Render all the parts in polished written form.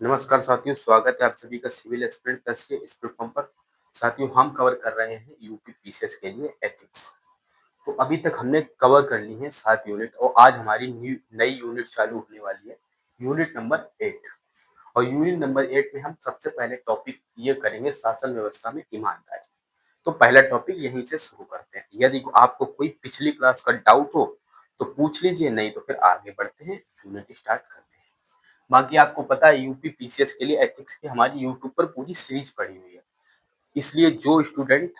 नमस्कार साथियों, स्वागत है आप सभी का सिविल एस्पिरेंट प्लस के इस प्लेटफॉर्म पर। साथियों, हम कवर कर रहे हैं यूपी पीसीएस के लिए एथिक्स। तो अभी तक हमने कवर कर ली है 7 यूनिट और आज हमारी नई यूनिट चालू होने वाली है, यूनिट नंबर 8। और यूनिट नंबर 8 में हम सबसे पहले टॉपिक ये करेंगे शासन व्यवस्था में ईमानदारी। तो पहला टॉपिक यहीं से शुरू करते हैं। यदि आपको कोई पिछली क्लास का डाउट हो तो पूछ लीजिए, नहीं तो फिर आगे बढ़ते हैं, यूनिट स्टार्ट करते हैं। बाकी आपको पता है यूपी पीसीएस के लिए एथिक्स की हमारी यूट्यूब पर पूरी सीरीज पड़ी हुई है। इसलिए जो स्टूडेंट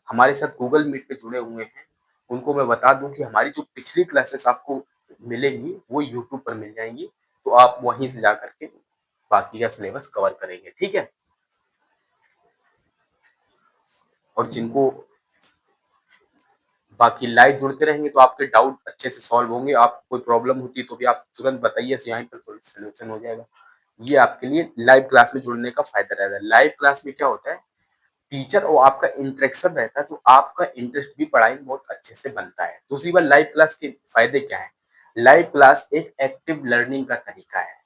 हमारे साथ गूगल मीट पे जुड़े हुए हैं उनको मैं बता दूं कि हमारी जो पिछली क्लासेस आपको मिलेंगी वो यूट्यूब पर मिल जाएंगी। तो आप वहीं से जा करके बाकी का सिलेबस कवर करेंगे, ठीक है। और जिनको बाकी लाइव जुड़ते रहेंगे तो आपके डाउट अच्छे से सॉल्व होंगे। आपको कोई प्रॉब्लम होती है तो भी आप तुरंत बताइए, यहीं पर सोल्यूशन हो जाएगा। ये आपके लिए लाइव क्लास में जुड़ने का फायदा रहता है। लाइव क्लास में क्या होता है, टीचर और आपका इंटरेक्शन रहता है तो आपका इंटरेस्ट भी पढ़ाई में बहुत अच्छे से बनता है। दूसरी बात, लाइव क्लास के फायदे क्या है। लाइव क्लास एक एक्टिव लर्निंग का तरीका है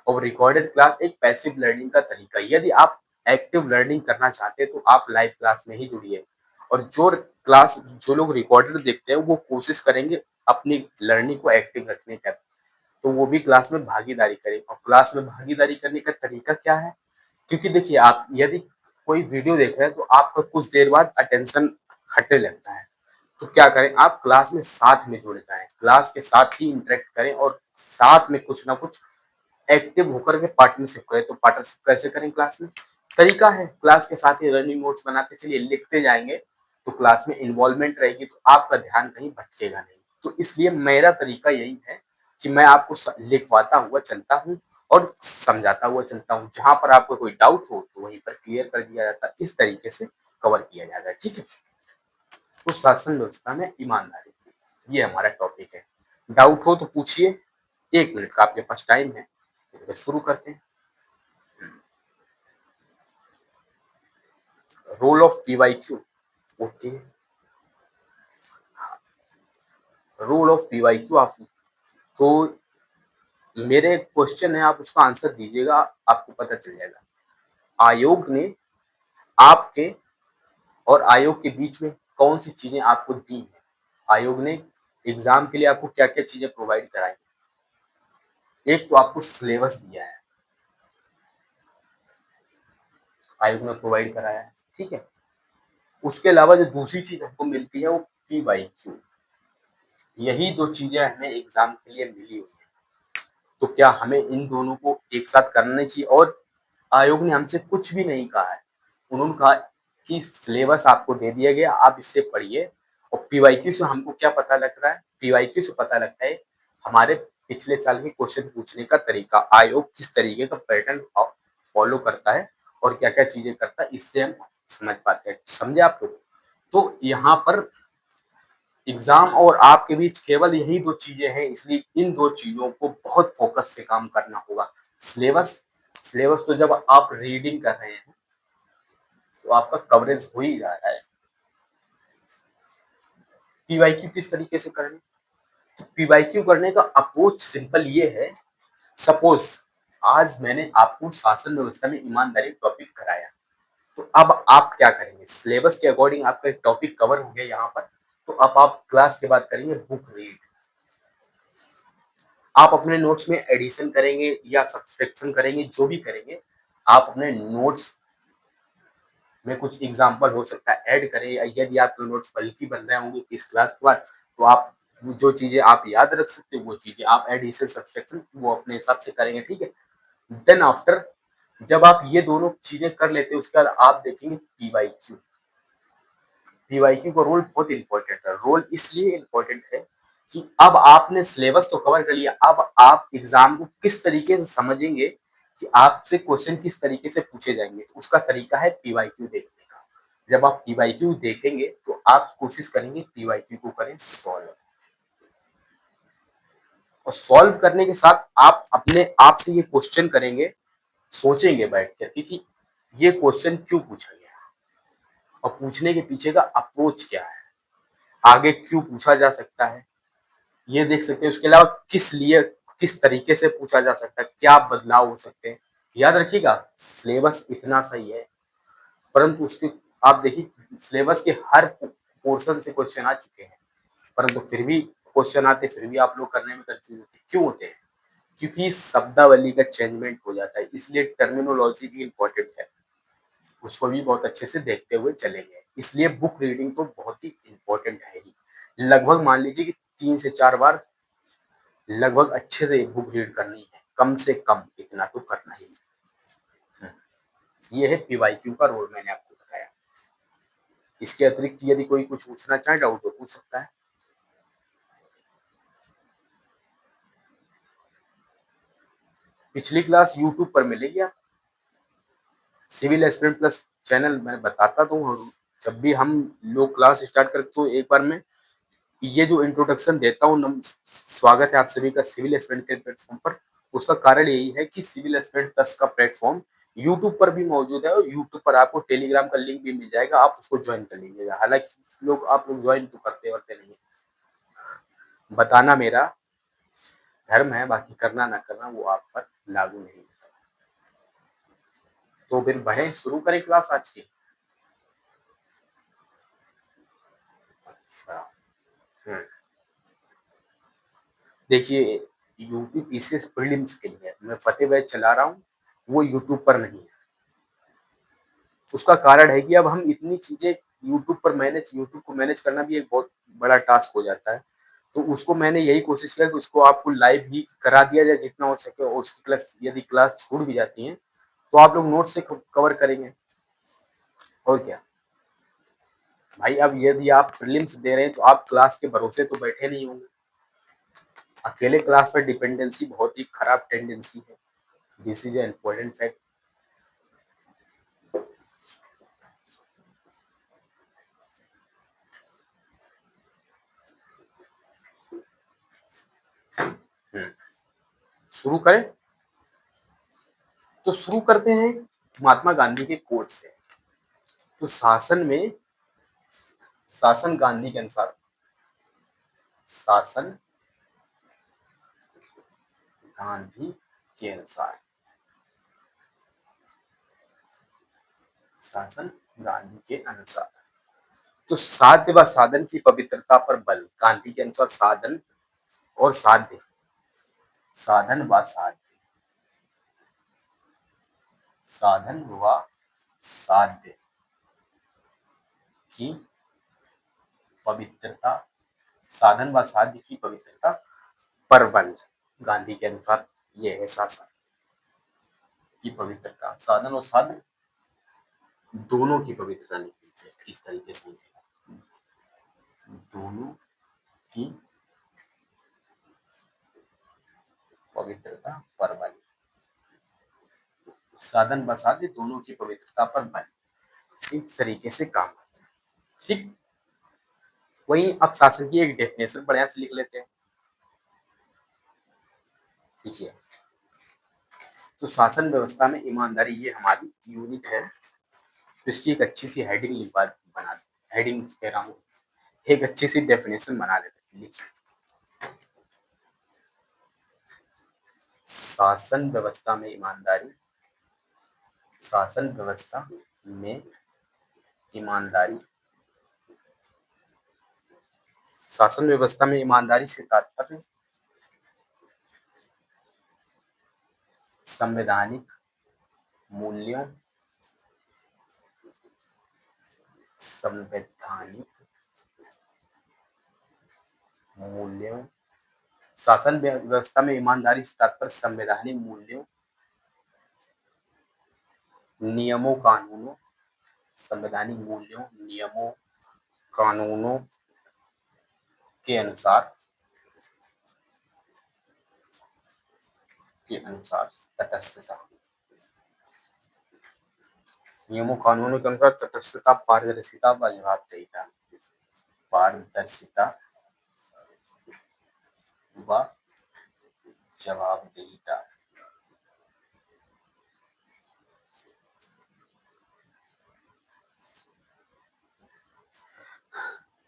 और रिकॉर्डेड क्लास एक पैसिव लर्निंग का तरीका है। यदि आप एक्टिव लर्निंग करना चाहते हैं तो आप लाइव क्लास में ही जुड़िए। और जो लोग रिकॉर्डेड देखते हैं वो कोशिश करेंगे अपनी लर्निंग को एक्टिव रखने का, तो वो भी क्लास में भागीदारी करें। और क्लास में भागीदारी करने का तरीका क्या है, क्योंकि देखिए आप यदि कोई वीडियो देख रहे हैं तो आपका कुछ देर बाद अटेंशन हटने लगता है। तो क्या करें, आप क्लास में साथ में जुड़ जाएं, क्लास के साथ ही इंटरेक्ट करें और साथ में कुछ ना कुछ एक्टिव होकर के पार्टनरशिप करें। तो पार्टनरशिप कैसे करें क्लास में, तरीका है क्लास के साथ ही रनिंग नोट्स बनाते चलिए, लिखते जाएंगे। तो क्लास में इन्वॉल्वमेंट रहेगी तो आपका ध्यान कहीं भटकेगा नहीं। तो इसलिए मेरा तरीका यही है कि मैं आपको लिखवाता हुआ चलता हूँ और समझाता हुआ चलता हूँ। जहां पर आपको कोई डाउट हो तो वहीं पर क्लियर कर दिया जाता है। इस तरीके से कवर किया जाता है, ठीक है। तो शासन व्यवस्था में ईमानदारी, ये हमारा टॉपिक है। डाउट हो तो पूछिए, 1 मिनट का आपके पास टाइम है, तो शुरू करते हैं। Role of PYQ, okay. Role of PYQ आप, तो मेरे क्वेश्चन है, आप उसका आंसर दीजिएगा, आपको पता चल जाएगा। आयोग ने आपके और आयोग के बीच में कौन सी चीजें आपको दी हैं। आयोग ने एग्जाम के लिए आपको क्या क्या चीजें प्रोवाइड कराई हैं। एक तो आपको सिलेबस दिया है, आयोग ने प्रोवाइड कराया है, ठीक है। उसके अलावा जो दूसरी चीज हमको मिलती है वो पीवाईक्यू। यही दो चीजें हमें एग्जाम के लिए मिली हुई है। तो क्या हमें इन दोनों को एक साथ करना चाहिए। और आयोग ने हमसे कुछ भी नहीं कहा है, उन्होंने कहा कि सिलेबस आपको दे दिया गया, आप इससे पढ़िए। और पीवाईक्यू से हमको क्या पता लग रहा है, पीवाईक्यू से पता लगता है हमारे पिछले साल के क्वेश्चन पूछने का तरीका, आयोग किस तरीके का पैटर्न फॉलो करता है और क्या क्या चीजें करता है, इससे हम समझ पाते हैं। समझे आप लोग। तो यहाँ पर एग्जाम और आपके बीच केवल यही दो चीजें हैं, इसलिए इन दो चीजों को बहुत फोकस से काम करना होगा। सिलेबस, सिलेबस तो जब आप रीडिंग कर रहे हैं तो आपका कवरेज हो ही जा रहा है। पीवाईक्यू किस तरीके से करने, तो पीवाईक्यू करने का अप्रोच सिंपल ये है। सपोज आज मैंने आपको शासन व्यवस्था में ईमानदारी टॉपिक कराया, तो अब आप क्या करेंगे, सिलेबस के अकॉर्डिंग आपका एक टॉपिक कवर हो गया यहाँ पर। तो अब आप क्लास के बाद करेंगे बुक रीड। आप अपने नोट्स में एडिशन करेंगे या सब्सट्रैक्शन करेंगे, जो भी करेंगे आप अपने नोट्स में कुछ एग्जाम्पल हो सकता है ऐड करें। यदि आपके नोट्स बल्कि बन रहे होंगे इस क्लास के बाद तो आप जो चीजें आप याद रख सकते हो वो चीजें आप एडिशन सब्सट्रैक्शन वो अपने हिसाब से करेंगे, ठीक है। देन आफ्टर जब आप ये दोनों चीजें कर लेते हैं उसके बाद आप देखेंगे पीवाईक्यू। पीवाईक्यू का रोल बहुत इंपॉर्टेंट है। रोल इसलिए इंपॉर्टेंट है कि अब आपने सिलेबस तो कवर कर लिया, अब आप एग्जाम को किस तरीके से समझेंगे कि आपसे क्वेश्चन किस तरीके से पूछे जाएंगे, तो उसका तरीका है पीवाईक्यू देखने का। जब आप पीवाईक्यू देखेंगे तो आप कोशिश करेंगे पीवाईक्यू को करें सॉल्व। और सॉल्व करने के साथ आप अपने आप से ये क्वेश्चन करेंगे, सोचेंगे बैठ कर कि ये क्वेश्चन क्यों पूछा गया और पूछने के पीछे का अप्रोच क्या है, आगे क्यों पूछा जा सकता है, ये देख सकते हैं। उसके अलावा किस लिए, किस तरीके से पूछा जा सकता है, क्या बदलाव हो सकते हैं, याद रखिएगा, सिलेबस इतना सही है, परंतु उसके आप देखिए सिलेबस के हर पोर्शन से क्वेश्चन आ चुके हैं, परंतु फिर भी क्वेश्चन आते, फिर भी आप लोग करने में कंफ्यूज होते हैं। क्यों होते हैं? क्योंकि शब्दावली का चेंजमेंट हो जाता है, इसलिए टर्मिनोलॉजी भी इम्पोर्टेंट है, उसको भी बहुत अच्छे से देखते हुए चलेंगे। इसलिए बुक रीडिंग तो बहुत ही इम्पोर्टेंट है ही। लगभग मान लीजिए कि 3 से 4 बार लगभग अच्छे से एक बुक रीड करनी है, कम से कम इतना तो करना ही है। ये है पीवाईक्यू का रोल, मैंने आपको बताया। इसके अतिरिक्त यदि कोई कुछ पूछना चाहे डाउट तो पूछ सकता है। पिछली क्लास यूट्यूब पर मिलेगी आप, सिविल एस्पिरेंट प्लस चैनल मैं बताता तो हूँ, जब भी हम लोग क्लास स्टार्ट करते तो एक बार मैं ये जो इंट्रोडक्शन देता हूँ, स्वागत है आप सभी का सिविल एस्पिरेंट के प्लेटफॉर्म पर। उसका कारण यही है कि सिविल एस्पिरेंट प्लस का प्लेटफॉर्म यूट्यूब पर भी मौजूद है, और यूट्यूब पर आपको टेलीग्राम का लिंक भी मिल जाएगा, आप उसको ज्वाइन कर लीजिएगा। हालांकि आप लोग ज्वाइन तो करते वरते नहीं है, बताना मेरा धर्म है, बाकी करना ना करना वो आप पर लागू नहीं है। तो फिर बढ़े, शुरू करें क्लास आज की। अच्छा, हम्म, देखिए यूपी पीसीएस प्रीलिम्स के लिए मैं फतेह बैच चला रहा हूँ, वो यूट्यूब पर नहीं है। उसका कारण है कि अब हम इतनी चीजें यूट्यूब को मैनेज करना भी एक बहुत बड़ा टास्क हो जाता है। तो उसको मैंने यही कोशिश किया कि उसको आपको लाइव ही करा दिया जाए जितना हो सके, और उसकी क्लास यदि क्लास छूट भी जाती है तो आप लोग नोट से कवर करेंगे। और क्या भाई, अब यदि आप प्रीलिम्स दे रहे हैं तो आप क्लास के भरोसे तो बैठे नहीं होंगे। अकेले क्लास पर डिपेंडेंसी बहुत ही खराब टेंडेंसी है। This is a important fact. शुरू करें, तो शुरू करते हैं महात्मा गांधी के कोट से। तो शासन गांधी के अनुसार, शासन गांधी के अनुसार, शासन गांधी के अनुसार, तो साध्य व साधन की पवित्रता पर बल। गांधी के अनुसार साधन और साध्य, साधन व साध्य, साधन व साध्य की पवित्रता, साधन व साध्य की पवित्रता पर बल। गांधी के अनुसार ये है शासन की पवित्रता, साधन और साध्य दोनों की पवित्रता लिख लीजिए इस तरीके से, दोनों की पवित्रता पर बल, साधन व साध्य दोनों की पवित्रता पर बल, इस तरीके से काम करते हैं। ठीक, वहीं अब शासन की एक डेफिनेशन बढ़िया से लिख लेते हैं। ठीक है, तो शासन व्यवस्था में ईमानदारी, ये हमारी यूनिट है, तो इसकी एक अच्छी सी हेडिंग लिखवा बना, हेडिंग कह रहा हूँ, एक अच्छी सी डेफिनेशन बना लेते हैं। लिखिए, शासन व्यवस्था में ईमानदारी, शासन व्यवस्था में ईमानदारी, शासन व्यवस्था में ईमानदारी से तात्पर्य संवैधानिक मूल्यों, संवैधानिक मूल्यों, शासन व्यवस्था में ईमानदारी से तात्पर्य संवैधानिक मूल्यों, नियमों कानूनों, संवैधानिक मूल्यों नियमों कानूनों के अनुसार, के अनुसार तटस्थता, नियमों कानूनों के अनुसार तटस्थता, पारदर्शिता व जवाबदेहिता, पारदर्शिता व जवाबदेहिता,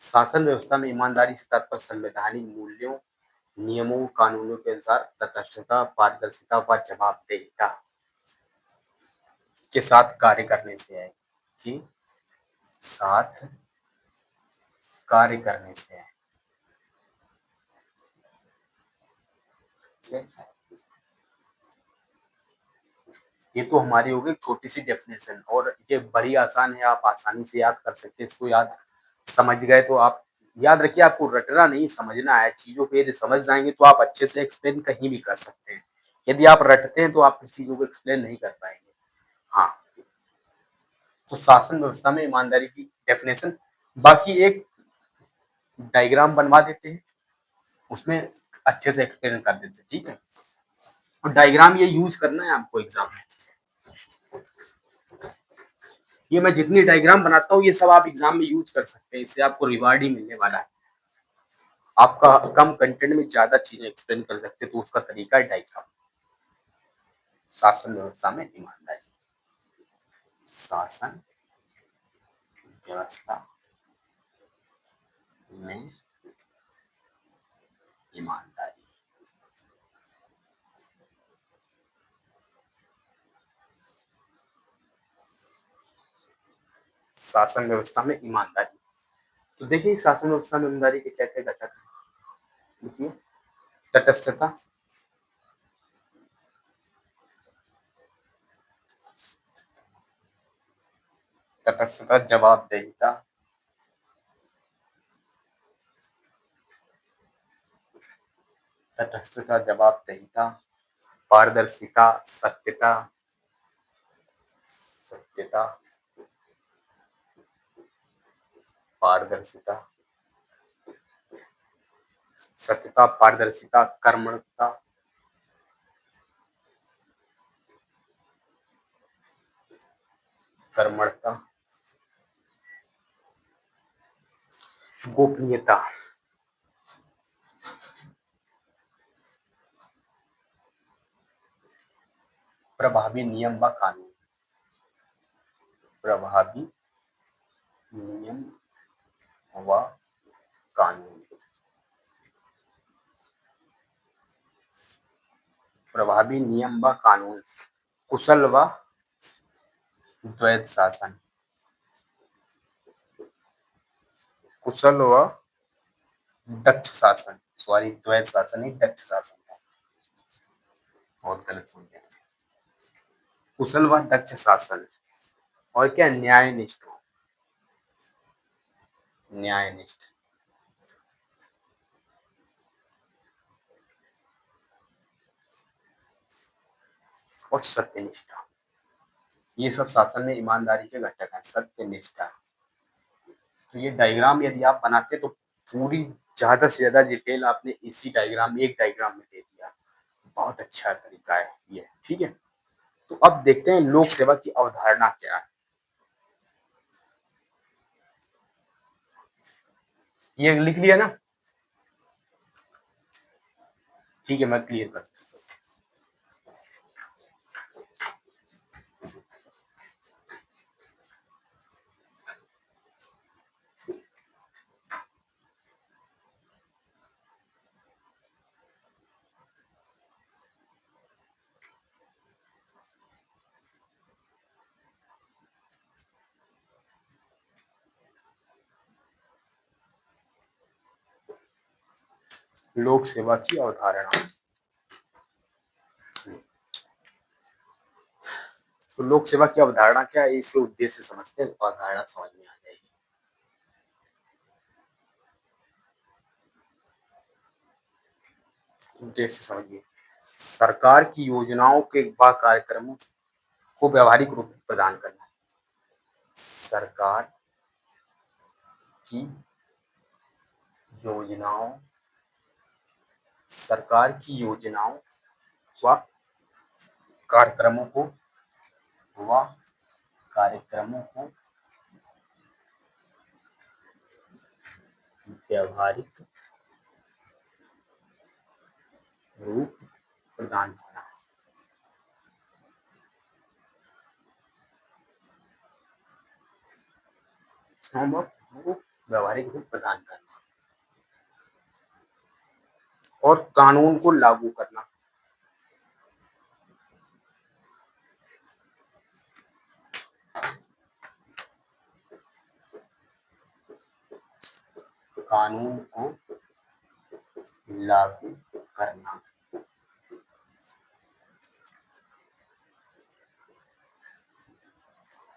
शासन व्यवस्था में ईमानदारी से तात्पर्य संवैधानिक मूल्यों नियमों कानूनों के अनुसार तटस्थता, पारदर्शिता व जवाबदेहिता। के साथ कार्य करने से है, के साथ कार्य करने से है। ये तो हमारी हो गई छोटी सी डेफिनेशन, और ये बड़ी आसान है, आप आसानी से याद कर सकते हैं इसको। याद समझ गए तो आप याद रखिए, आपको रटना नहीं समझना है चीजों को। यदि समझ जाएंगे तो आप अच्छे से एक्सप्लेन कहीं भी कर सकते हैं। यदि आप रटते हैं तो आप चीजों को एक्सप्लेन नहीं कर पाएंगे। हाँ, तो शासन व्यवस्था में ईमानदारी की डेफिनेशन, बाकी एक डायग्राम बनवा देते हैं, उसमें अच्छे से एक्सप्लेन कर देते हैं, ठीक है। और डायग्राम ये यूज करना है आपको एग्जाम में। ये मैं जितनी डायग्राम बनाता हूँ ये सब आप एग्जाम में यूज कर सकते हैं, इससे आपको रिवार्ड ही मिलने वाला है। आपका कम कंटेंट में ज्यादा चीजें एक्सप्लेन कर सकते हैं, तो उसका तरीका है डायग्राम। शासन व्यवस्था में ईमानदारी, शासन व्यवस्था में ईमानदारी। शासन व्यवस्था में ईमानदारी, तो देखिए शासन व्यवस्था में ईमानदारी के क्या क्या घटक है। देखिए, तटस्थता, तटस्थता, जवाबदेहिता, तटस्थता, जवाबदेहिता, पारदर्शिता, सत्यता, सत्यता, पारदर्शिता, सत्यता, पारदर्शिता, कर्मठता, कर्मठता, गोपनीयता, प्रभावी नियम व कानून, प्रभावी नियम व कानून, प्रभावी नियम व कानून, कुशल व द्वैत शासन, कुशल व दक्ष शासन, सॉरी द्वैत शासन नहीं, दक्ष शासन था, बहुत गलत बोल गया। कुशल व दक्ष शासन, और क्या, न्यायनिष्ठ, न्यायनिष्ठ, और सत्यनिष्ठा। ये सब शासन में ईमानदारी के घटक हैं, सत्यनिष्ठा। तो ये डायग्राम यदि आप बनाते तो पूरी ज्यादा से ज्यादा डिटेल आपने इसी डायग्राम, एक डायग्राम में दे दिया। बहुत अच्छा तरीका है ये, ठीक है। तो अब देखते हैं लोक सेवा की अवधारणा क्या है। ये लिख लिया ना, ठीक है, मैं क्लियर करता हूँ। लोक सेवा की अवधारणा, तो लोक सेवा की अवधारणा क्या है, इसके उद्देश्य समझते हैं, तो अवधारणा समझ में आ जाएगी। उद्देश्य समझिए, सरकार की योजनाओं के व कार्यक्रमों को व्यवहारिक रूप प्रदान करना। सरकार की योजनाओं, सरकार की योजनाओं व कार्यक्रमों को, व कार्यक्रमों को व्यवहारिक रूप प्रदान करना। हम वो व्यवहारिक रूप प्रदान करना, और कानून को लागू करना। कानून को लागू करना।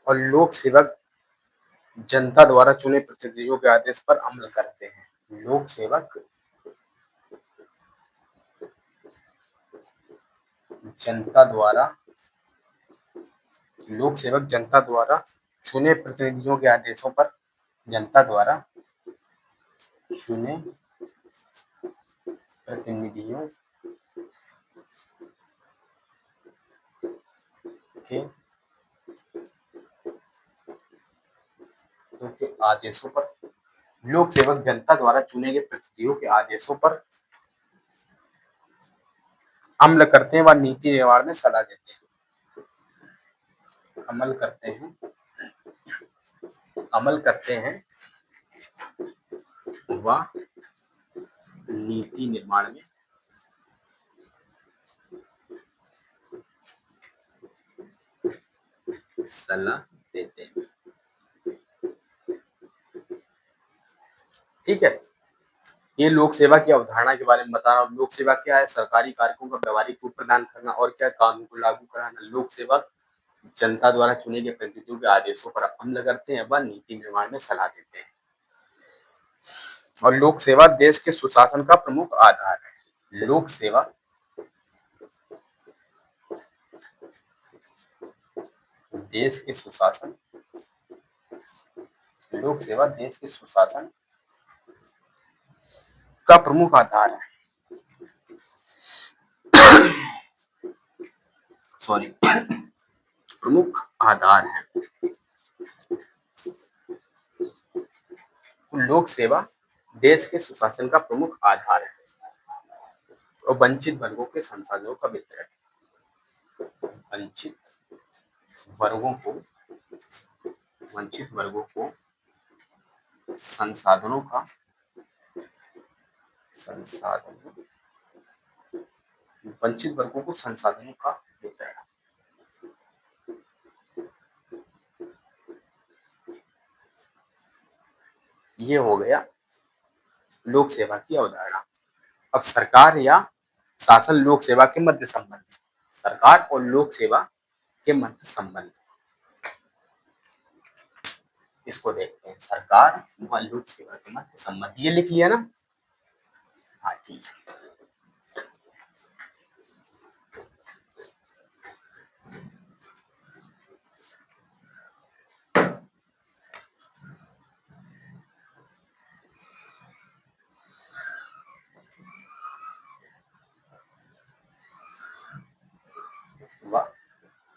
और लोक सेवक जनता द्वारा चुने प्रतिनिधियों के आदेश पर अमल करते हैं। लोक सेवक जनता द्वारा चुने प्रतिनिधियों के आदेशों पर जनता द्वारा चुने प्रतिनिधियों के आदेशों पर लोक सेवक जनता द्वारा चुने गए प्रतिनिधियों के आदेशों पर अमल करते हैं व नीति निर्माण में सलाह देते हैं। अमल करते हैं व नीति निर्माण में सलाह देते हैं। ठीक है, ये लोक सेवा की अवधारणा के बारे में बता रहा हूँ। लोक सेवा क्या है? सरकारी कार्यक्रमों का व्यवहारिक रूप प्रदान करना। और क्या? कानून को लागू कराना। लोक सेवक जनता द्वारा चुने गए प्रतिनिधियों के आदेशों पर अमल करते हैं व नीति निर्माण में सलाह देते हैं। और लोक सेवा देश के सुशासन का प्रमुख आधार है। लोक सेवा देश के सुशासन का प्रमुख आधार है। प्रमुख आधार है। लोक सेवा देश के सुशासन का प्रमुख आधार है और वंचित वर्गों के संसाधनों का वितरण। वंचित वर्गों को संसाधनों का वितरण। ये हो गया लोक सेवा की अवधारणा। अब सरकार या शासन लोक सेवा के मध्य संबंध। सरकार और लोक सेवा के मध्य संबंध, इसको देखते हैं। सरकार व लोक सेवा के मध्य संबंध, ये लिख लिया ना? हाँ, ठीक है।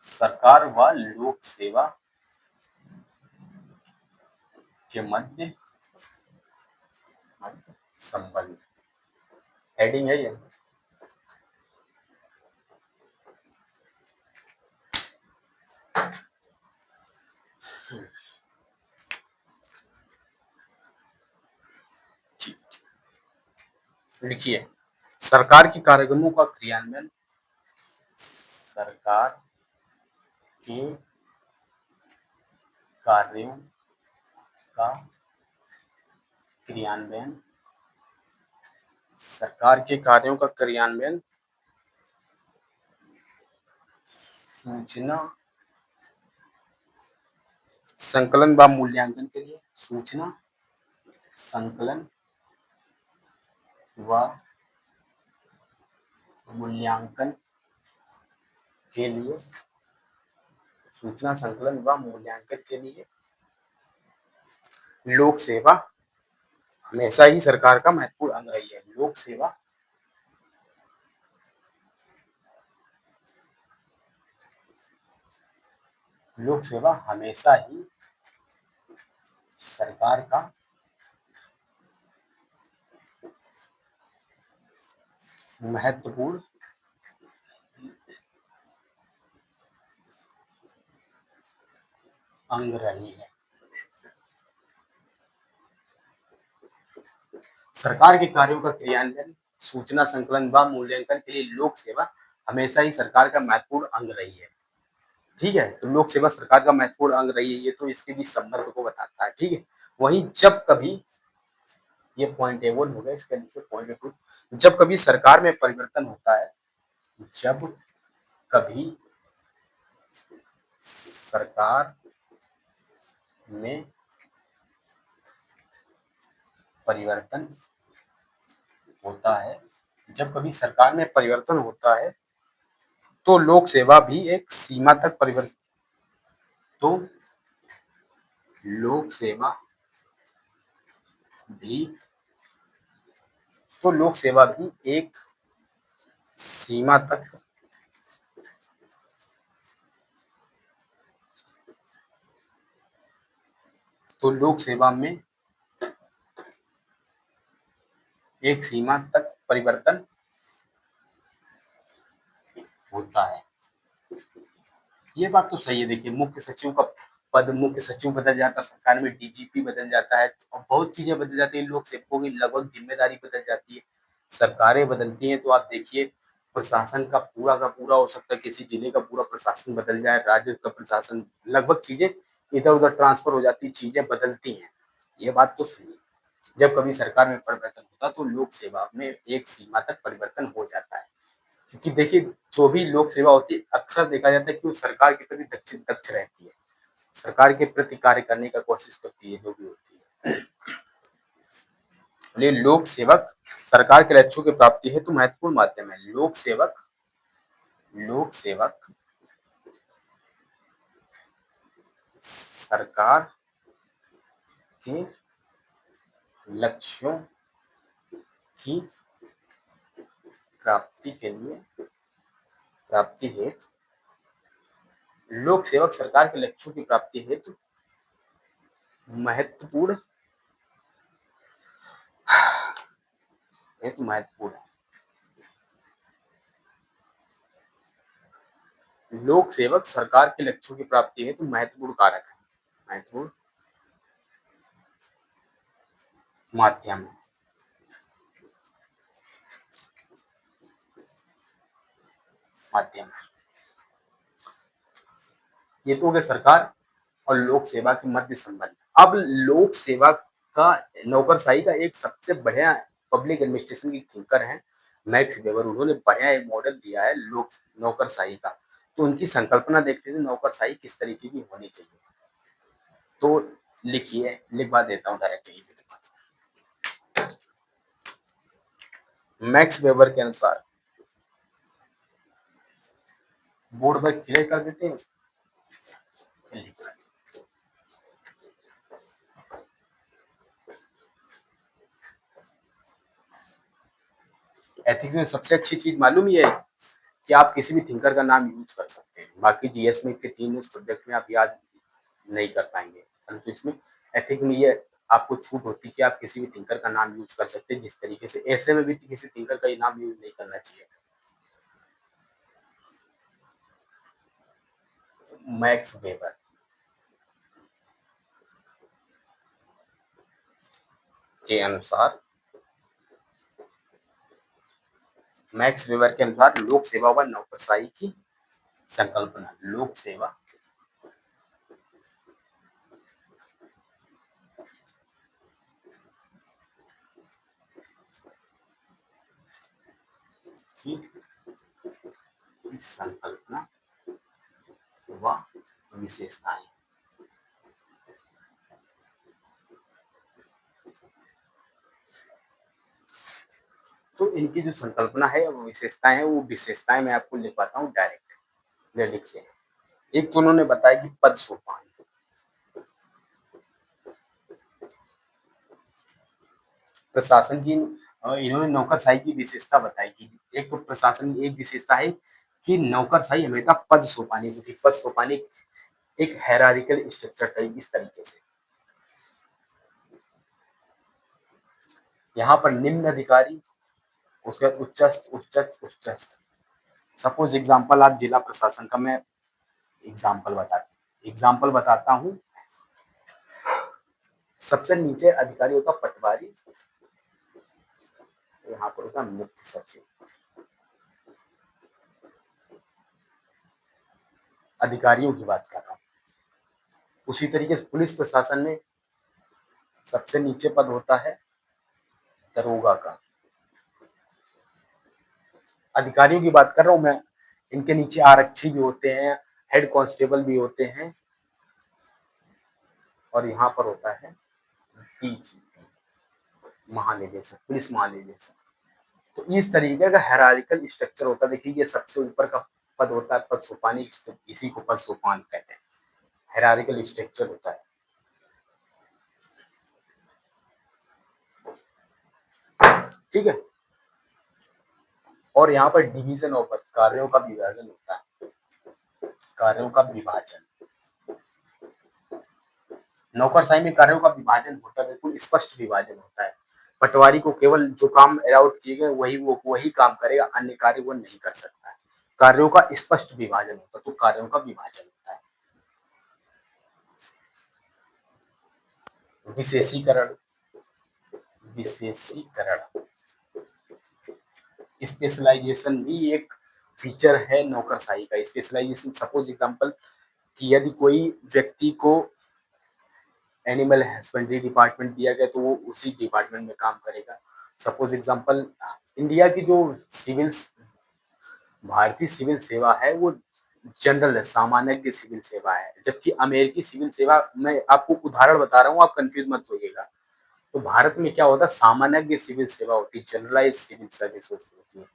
सरकार व लोक सेवा के मध्य संबंध, हेडिंग है ये। लिखिए, सरकार के कार्यक्रमों का क्रियान्वयन, सरकार के कार्यों का क्रियान्वयन, सरकार के कार्यों का क्रियान्वयन सूचना संकलन व मूल्यांकन के लिए, सूचना संकलन व मूल्यांकन के लिए, सूचना संकलन व मूल्यांकन के लिए लोक सेवा हमेशा ही सरकार का महत्वपूर्ण अंग रही है। लोक सेवा हमेशा ही सरकार का महत्वपूर्ण अंग रही है। सरकार के कार्यों का क्रियान्वयन, सूचना संकलन व मूल्यांकन के लिए लोक सेवा हमेशा ही सरकार का महत्वपूर्ण अंग रही है। ठीक है, तो लोक सेवा सरकार का महत्वपूर्ण अंग रही है, ये तो इसके बीच संबंध को बताता है। ठीक है, वहीं जब कभी ये पॉइंट A1 हो गया। इसका लिखिए पॉइंट A2। जब कभी सरकार में परिवर्तन होता है, जब कभी सरकार में परिवर्तन होता है, जब कभी सरकार में परिवर्तन होता है, तो लोक सेवा भी एक सीमा तक परिवर्तित तो लोक सेवा भी तो लोक सेवा भी एक सीमा तक तो लोक सेवा में एक सीमा तक परिवर्तन होता है। ये बात तो सही है। देखिए, मुख्य सचिव का पद, मुख्य सचिव बदल जाता है, सरकार में डीजीपी बदल जाता है और बहुत चीजें बदल जाती है। लोक सेवकों की लगभग जिम्मेदारी बदल जाती है, सरकारें बदलती हैं, तो आप देखिए प्रशासन का पूरा हो सकता है, किसी जिले का पूरा प्रशासन बदल जाए, राज्य का प्रशासन, लगभग चीजें इधर उधर ट्रांसफर हो जाती, चीजें बदलती हैं। ये बात तो सही है। जब कभी सरकार में परिवर्तन होता तो लोक सेवा में एक सीमा तक परिवर्तन हो जाता है, क्योंकि देखिए जो भी लोक सेवा होती है अक्सर देखा जाता है कि वो सरकार के प्रति दक्ष रहती है, सरकार के प्रति कार्य करने का कोशिश करती है, जो भी होती है। लेकिन लोक सेवक सरकार के लक्ष्यों की प्राप्ति हेतु महत्वपूर्ण माध्यम है। लोक सेवक सरकार के लक्ष्यों की प्राप्ति के लिए प्राप्ति हेतु लोक सेवक सरकार के लक्ष्यों की प्राप्ति महत्वपूर्ण महत्वपूर्ण है। लोक सेवक सरकार के लक्ष्यों की प्राप्ति हेतु महत्वपूर्ण कारक है, महत्वपूर्ण माध्यम है। ये तो हो गया सरकार और लोक सेवा के मध्य संबंध। अब लोक सेवा का नौकरशाही का एक सबसे बढ़िया पब्लिक एडमिनिस्ट्रेशन की थिंकर है मैक्स वेबर। उन्होंने बढ़िया एक मॉडल दिया है लोक नौकरशाही का। तो उनकी संकल्पना देखते थे नौकरशाही किस तरीके की होनी चाहिए। तो लिखिए, लिखवा देता हूँ डायरेक्टली। मैक्स वेबर के अनुसार, बोर्ड पर क्लियर कर देते हैं। एथिक्स में सबसे अच्छी चीज मालूम ये है कि आप किसी भी थिंकर का नाम यूज कर सकते हैं। बाकी जीएस में के 3 सब्जेक्ट में आप याद नहीं कर पाएंगे, परंतु इसमें एथिक्स में ये आपको छूट होती है कि आप किसी भी थिंकर का नाम यूज कर सकते हैं। जिस तरीके से ऐसे में भी किसी थिंकर का नाम यूज नहीं करना चाहिए। मैक्स वेबर के अनुसार लोक सेवा व नौकरशाही की संकल्पना, लोक सेवा की संकल्पना व विशेषताएं। तो इनकी जो संकल्पना है वो विशेषताएं है, वो विशेषताएं मैं आपको लिख पाता हूँ डायरेक्ट। ले लिखिए। एक तो उन्होंने बताया कि पद सोपान, प्रशासन की इन्होंने नौकरशाही की विशेषता बताई कि एक तो प्रशासन की एक विशेषता है कि नौकरशाही हमेशा पद सोपानी होती। पद सोपानी एक हायरार्किकल स्ट्रक्चर टाइप इस तरीके से। यहाँ पर निम्न अधिकारी, उसके उच्चस्थ उच्चस्थ उच्चस्थ। सपोज एग्जांपल आप जिला प्रशासन का मैं एग्जांपल बताता हूँ। सबसे नीचे अधिकारी होता पटवारी, यहाँ पर होता मुख्य सचिव। अधिकारियों की बात कर रहा हूँ। उसी तरीके से पुलिस प्रशासन में सबसे नीचे पद होता है दरोगा का, अधिकारियों की बात कर रहा हूं मैं। इनके नीचे आरक्षी भी होते हैं, हेड कांस्टेबल भी होते हैं, और यहाँ पर होता है डीजीपी, महानिदेशक, पुलिस महानिदेशक। तो इस तरीके का हायरार्किकल स्ट्रक्चर होता है। देखिए, ये सबसे ऊपर का पद होता है पद सोपानी, इसी को पद सोपान कहते हैं। हायरार्किकल स्ट्रक्चर होता है, ठीक है। और यहाँ पर डिवीजन ऑफ वर्क, कार्यों का विभाजन होता है, कार्यों का विभाजन। नौकरशाही में कार्यों का विभाजन होता है, बिल्कुल स्पष्ट विभाजन होता है। पटवारी को केवल जो काम अलॉट किए गए वही काम करेगा, अन्य कार्य वो नहीं कर सकता है। कार्यों का स्पष्ट विभाजन होता है, तो कार्यों का विभाजन होता है। विशेषीकरण, विशेषीकरण, स्पेशलाइजेशन भी एक फीचर है नौकरशाही का। स्पेशलाइजेशन, सपोज एग्जांपल कि यदि कोई व्यक्ति को एनिमल हस्बेंड्री डिपार्टमेंट दिया गया तो वो उसी डिपार्टमेंट में काम करेगा। सपोज एग्जांपल, इंडिया की जो सिविल, भारतीय सिविल सेवा है वो जनरल है, सामान्य सिविल सेवा है, जबकि अमेरिकी सिविल सेवा, मैं आपको उदाहरण बता रहा हूँ, आप कंफ्यूज मत होइएगा। तो भारत में क्या होता है, सामान्य सिविल सेवा होती है, जनरलाइज सिविल सर्विस होती है,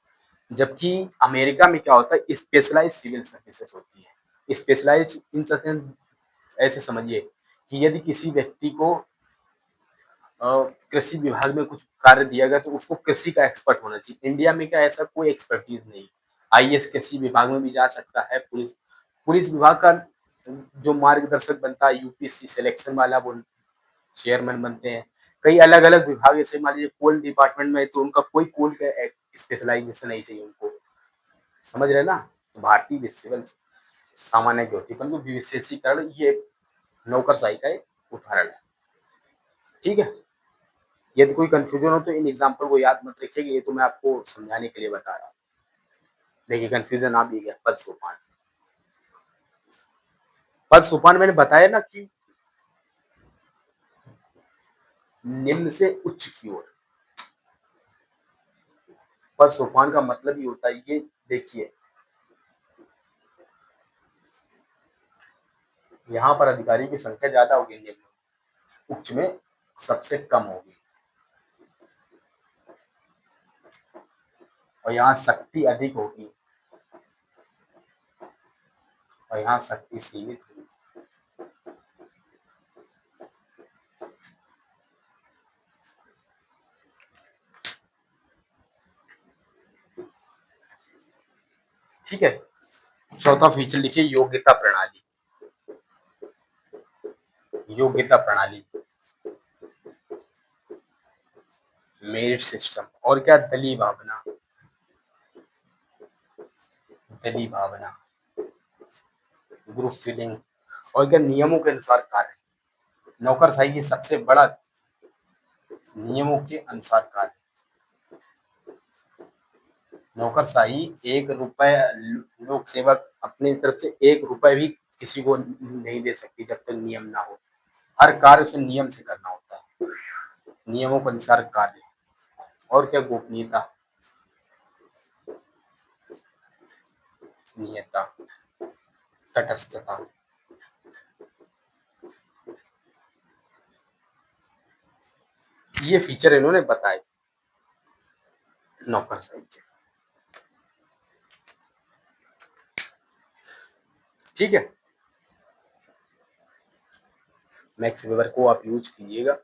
जबकि अमेरिका में क्या होता है, स्पेशलाइज सिविल सर्विसेज होती है। स्पेशलाइज इन सेंस, ऐसे समझिए कि यदि किसी व्यक्ति को कृषि विभाग में कुछ कार्य दिया गया तो उसको कृषि का एक्सपर्ट होना चाहिए। इंडिया में क्या ऐसा कोई एक्सपर्टीज नहीं। आईएएस कृषि विभाग में भी जा सकता है, पुलिस पुलिस विभाग का जो मार्गदर्शक बनता है, यूपीएससी सिलेक्शन वाला, वो चेयरमैन बनते हैं। कई अलग अलग विभाग, जैसे मान लीजिए कोल डिपार्टमेंट में, तो उनका कोई कोल का स्पेशलाइजेशन नहीं चाहिए उनको, समझ रहे ना। तो भारतीय सिविल सामान्य की होती है, परंतु विशेषीकरण ये नौकरशाही का एक उदाहरण है, ठीक है। यदि कोई कंफ्यूजन हो तो इन एग्जाम्पल को याद मत रखिएगा, ये तो मैं आपको समझाने के लिए बता रहा हूँ। देखिए, कंफ्यूजन आ भी गया। पद सोपान, पद सोपान मैंने बताया ना कि निम्न से उच्च की ओर। पद सोपान का मतलब ही होता है, ये देखिए यहाँ पर अधिकारी की संख्या ज्यादा होगी, निम्न, उच्च में सबसे कम होगी, और यहाँ शक्ति अधिक होगी, और यहाँ शक्ति सीमित होगी। ठीक है। चौथा फीचर लिखिए, योग्यता प्रणाली, योग्यता प्रणाली, मेरिट सिस्टम, और क्या, दलीय भावना, दलीय भावना, ग्रुप फीलिंग, और क्या, नियमों के अनुसार कार्य। नौकरशाही की सबसे बड़ा नियमों के अनुसार कार्य। नौकरशाही 1 रुपए, लोक सेवक अपनी तरफ से 1 रुपए भी किसी को नहीं दे सकती जब तक नियम ना हो। हर कार्य उसे नियम से करना होता है, नियमों के अनुसार कार्य। और क्या, गोपनीयता, नियता, तटस्थता, ये फीचर इन्होंने बताए नौकरशाही के, ठीक है। मैक्स वेबर को आप यूज कीजिएगा।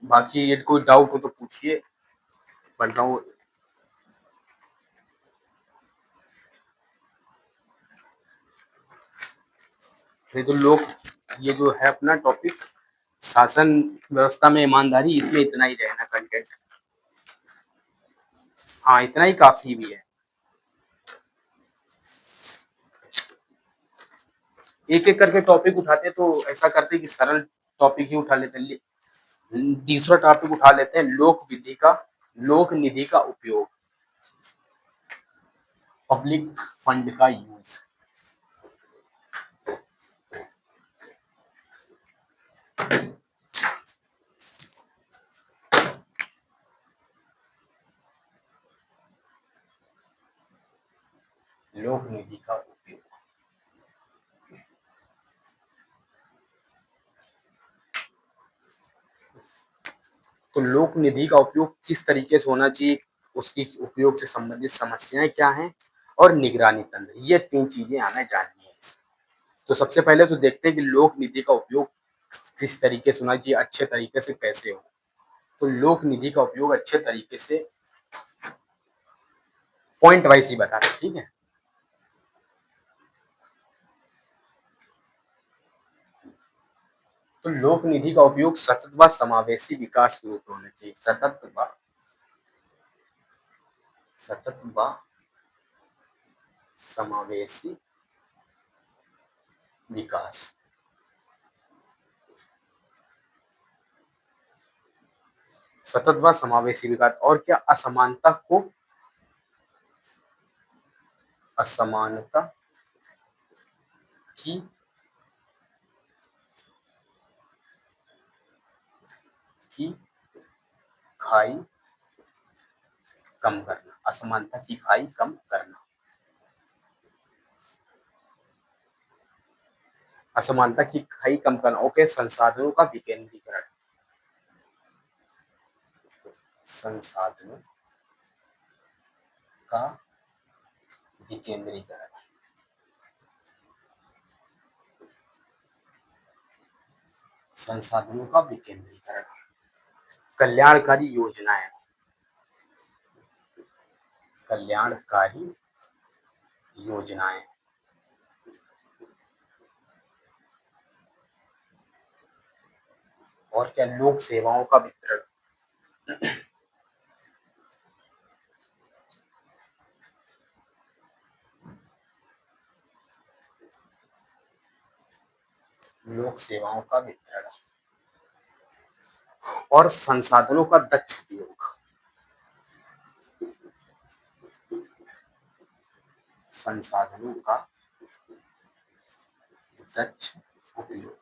बाकी यदि कोई डाउट हो तो पूछिए, पढ़ रहा हूँ। नहीं तो लोग, ये जो है अपना टॉपिक, शासन व्यवस्था में ईमानदारी, इसमें इतना ही रहना कंटेंट। हाँ, इतना ही काफी भी है। एक एक करके टॉपिक उठाते तो ऐसा करते कि सरल टॉपिक ही उठा लेते। दूसरा टॉपिक उठा लेते हैं, लोक विधि का, लोक निधि का उपयोग, पब्लिक फंड का यूज। लोक निधि का उपयोग। तो लोक निधि का उपयोग किस तरीके से होना चाहिए, उसकी उपयोग से संबंधित समस्याएं क्या हैं और निगरानी तंत्र, ये 3 चीजें हमें जाननी है इसमें। तो सबसे पहले तो देखते हैं कि लोक निधि का उपयोग किस तरीके से होना चाहिए, अच्छे तरीके से कैसे हो। तो लोक निधि का उपयोग अच्छे तरीके से पॉइंट वाइज ही बता रहे हैं, ठीक है। तो लोक निधि का उपयोग सतत व समावेशी विकास के रूप में होना चाहिए। सतत व समावेशी विकास। सतत व समावेशी विकास और क्या, असमानता की की खाई कम करना, असमानता की खाई कम करना, असमानता की खाई कम करना। ओके, संसाधनों का विकेंद्रीकरण, संसाधनों का विकेंद्रीकरण, संसाधनों का विकेंद्रीकरण। कल्याणकारी योजनाएं, कल्याणकारी योजनाएं। और क्या, लोक सेवाओं का वितरण, लोक सेवाओं का वितरण और संसाधनों का दक्ष उपयोग, संसाधनों का दक्ष उपयोग,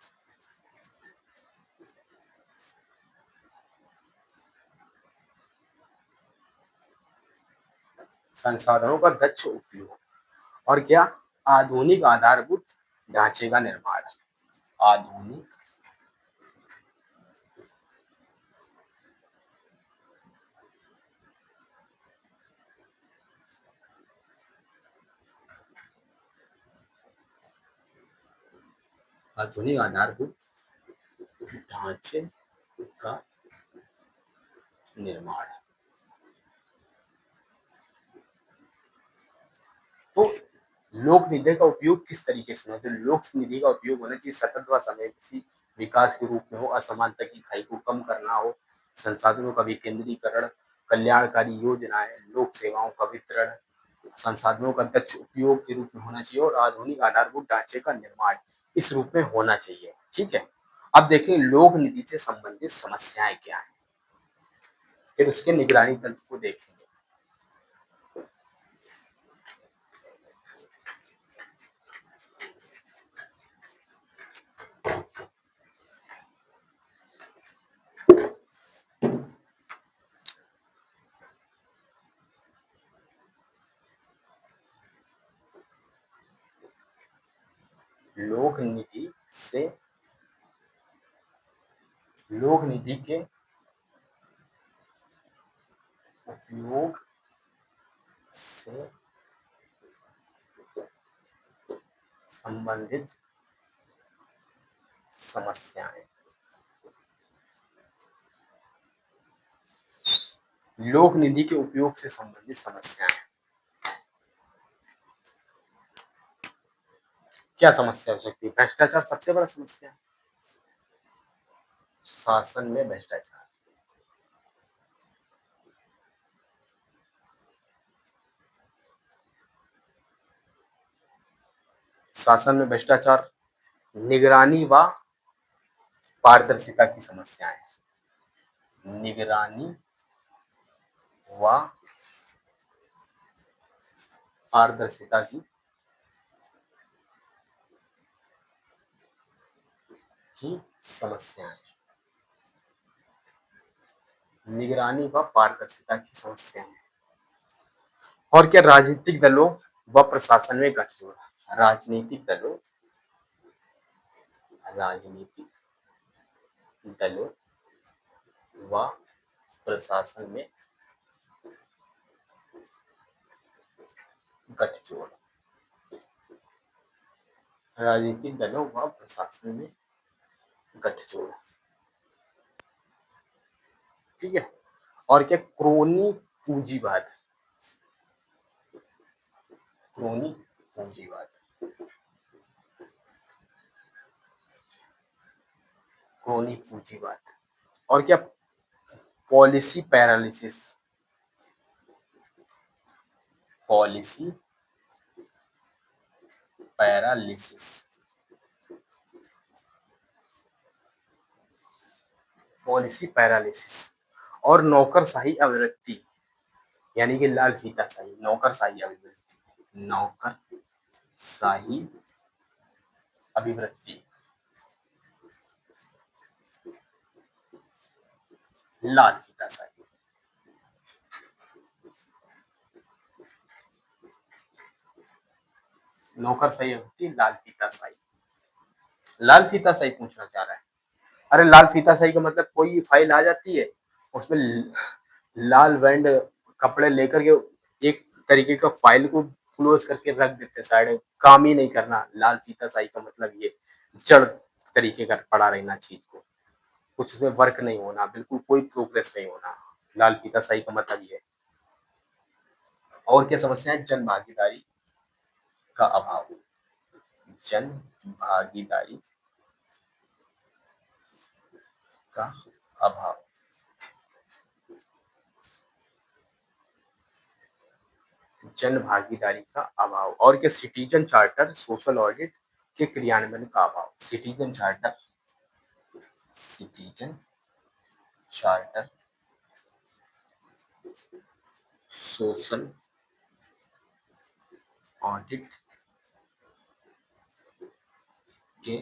संसाधनों का दक्ष उपयोग। और क्या, आधुनिक आधारभूत ढांचे का निर्माण, आधुनिक आधुनिक आधारभूत ढांचे का निर्माण। तो लोक निधि का उपयोग किस तरीके से होना चाहिए, लोक निधि का उपयोग होना चाहिए सतत व समावेशी विकास के रूप में हो, असमानता की खाई को कम करना हो, संसाधनों का विकेंद्रीकरण, कल्याणकारी योजनाएं, लोक सेवाओं का वितरण, संसाधनों का दक्ष उपयोग के रूप में होना चाहिए और आधुनिक आधारभूत ढांचे का निर्माण इस रूप में होना चाहिए, ठीक है। अब देखें लोक निधि से संबंधित समस्याएं क्या है, फिर उसके निगरानी तंत्र को देखेंगे। लोक निधि से, लोक निधि के उपयोग से संबंधित समस्याएं, लोक निधि के उपयोग से संबंधित समस्याएं। क्या समस्या हो सकती है, भ्रष्टाचार सबसे बड़ा समस्या है, शासन में भ्रष्टाचार, शासन में भ्रष्टाचार, निगरानी व पारदर्शिता की समस्याएं, निगरानी व पारदर्शिता की समस्याएं, निगरानी व पारदर्शिता की समस्याएं। और क्या राजनीतिक दलों व प्रशासन में गठजोड़, राजनीतिक दलों राजनीतिक दलों व प्रशासन में गठजोड़, राजनीतिक दलों व प्रशासन में गठजोड़। ठीक है। और क्या क्रोनी पूंजीवाद, क्रोनी पूंजीवाद, क्रोनी पूंजीवाद। और क्या policy paralysis, policy paralysis, policy paralysis. और नौकरशाही अभिवृत्ति, यानी कि लाल फीताशाही, नौकरशाही अभिवृत्ति, नौकरशाही अभिवृत्ति, लाल फीताशाही। नौकरशाही अभिवृत्ति, लाल फीताशाही। लाल फीताशाही पूछना चाह रहा है। अरे लाल फीताशाही का मतलब कोई फाइल आ जाती है, उसमें लाल बैंड कपड़े लेकर के एक तरीके का फाइल को क्लोज करके रख देते साइड, काम ही नहीं करना। लाल फीताशाही का मतलब ये जड़ तरीके का पड़ा रहना चीज को, कुछ उसमें वर्क नहीं होना, बिल्कुल कोई प्रोग्रेस नहीं होना। लाल फीताशाही का मतलब ये है। और क्या समस्या है? जन भागीदारी का अभाव, जन भागीदारी का अभाव, जन भागीदारी का अभाव। और क्या सिटीजन चार्टर, सोशल ऑडिट के क्रियान्वयन का अभाव, citizen charter, citizen charter, social audit के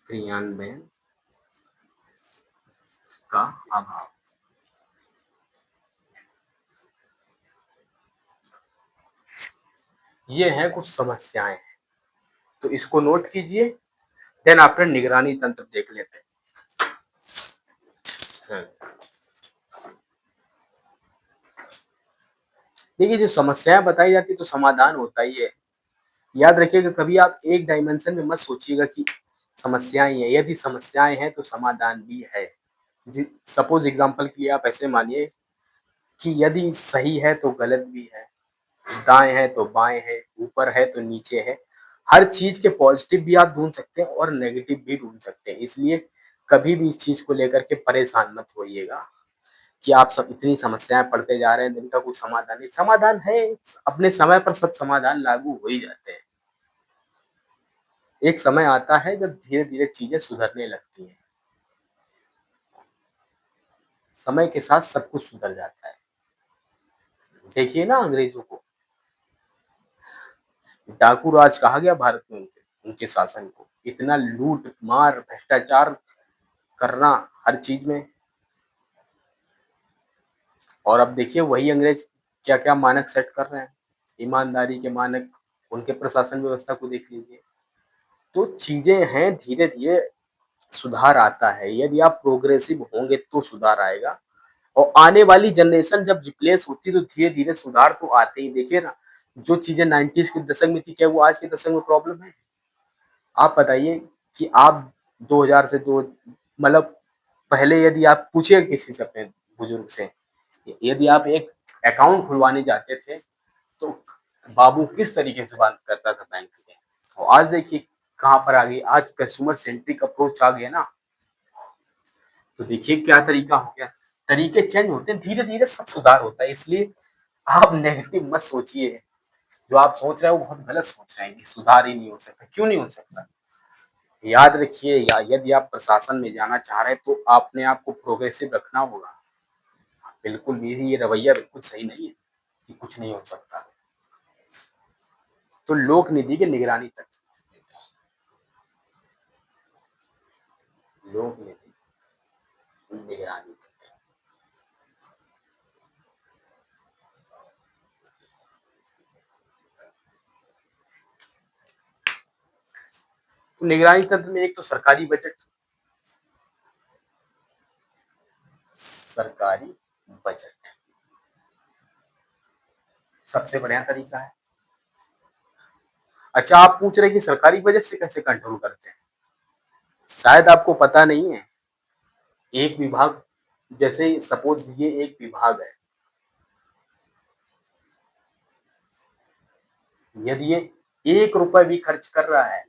क्रियान्वयन का अभाव। ये है कुछ समस्याएं, तो इसको नोट कीजिए। देन आफ्टर निगरानी तंत्र देख लेते हैं। देखिए, जो समस्याएं बताई जाती तो समाधान होता ही है। याद रखिएगा, कभी आप एक डायमेंशन में मत सोचिएगा कि समस्याएं हैं। यदि समस्याएं हैं तो समाधान भी है। सपोज एग्जांपल के लिए आप ऐसे मानिए कि यदि सही है तो गलत भी है, दाएं है तो बाएं है, ऊपर है तो नीचे है। हर चीज के पॉजिटिव भी आप ढूंढ सकते हैं और नेगेटिव भी ढूंढ सकते हैं। इसलिए कभी भी इस चीज को लेकर के परेशान मत होइएगा कि आप सब इतनी समस्याएं पढ़ते जा रहे हैं, जिनका कोई समाधान नहीं। समाधान है, अपने समय पर सब समाधान लागू हो ही जाते हैं। एक समय आता है जब धीरे धीरे चीजें सुधरने लगती हैं। समय के साथ सब कुछ सुधर जाता है। देखिए ना, अंग्रेजों को डाकू राज कहा गया भारत में। उनके शासन को इतना लूट मार भ्रष्टाचार करना हर चीज में। और अब देखिए वही अंग्रेज क्या क्या मानक सेट कर रहे हैं, ईमानदारी के मानक। उनके प्रशासन व्यवस्था को देख लीजिए। तो चीजें हैं, धीरे धीरे सुधार आता है। यदि आप प्रोग्रेसिव होंगे तो सुधार आएगा। और आने वाली जनरेशन जब रिप्लेस होती है तो धीरे धीरे सुधार तो आते ही। देखिए ना, जो चीजें 90s के दशक में थी, क्या वो आज के दशक में प्रॉब्लम है? आप बताइए कि आप 2000 से दो मतलब पहले यदि आप पूछिए किसी से, अपने बुजुर्ग से, यदि आप एक अकाउंट खुलवाने जाते थे तो बाबू किस तरीके से बात करता था बैंक के। और आज देखिए कहाँ पर आ गई, आज कस्टमर सेंट्रिक अप्रोच आ गया ना। तो देखिए क्या तरीका हो गया। तरीके चेंज होते हैं, धीरे धीरे सब सुधार होता है। इसलिए आप नेगेटिव मत सोचिए। जो आप सोच रहे हैं वो बहुत गलत सोच रहे हैं कि सुधार ही नहीं हो सकता। क्यों नहीं हो सकता? याद रखिए, यदि आप प्रशासन में जाना चाह रहे हैं तो अपने आप को प्रोग्रेसिव रखना होगा। बिल्कुल भी ये रवैया बिल्कुल सही नहीं है कि कुछ नहीं हो सकता। तो लोक निधि की निगरानी तक लोक नीति, निगरानी तंत्र। निगरानी तंत्र में एक तो सरकारी बजट, सरकारी बजट सबसे बढ़िया तरीका है। अच्छा, आप पूछ रहे कि सरकारी बजट से कैसे कंट्रोल करते हैं? शायद आपको पता नहीं है। एक विभाग, जैसे सपोज ये एक विभाग है, यदि ये 1 रुपए भी खर्च कर रहा है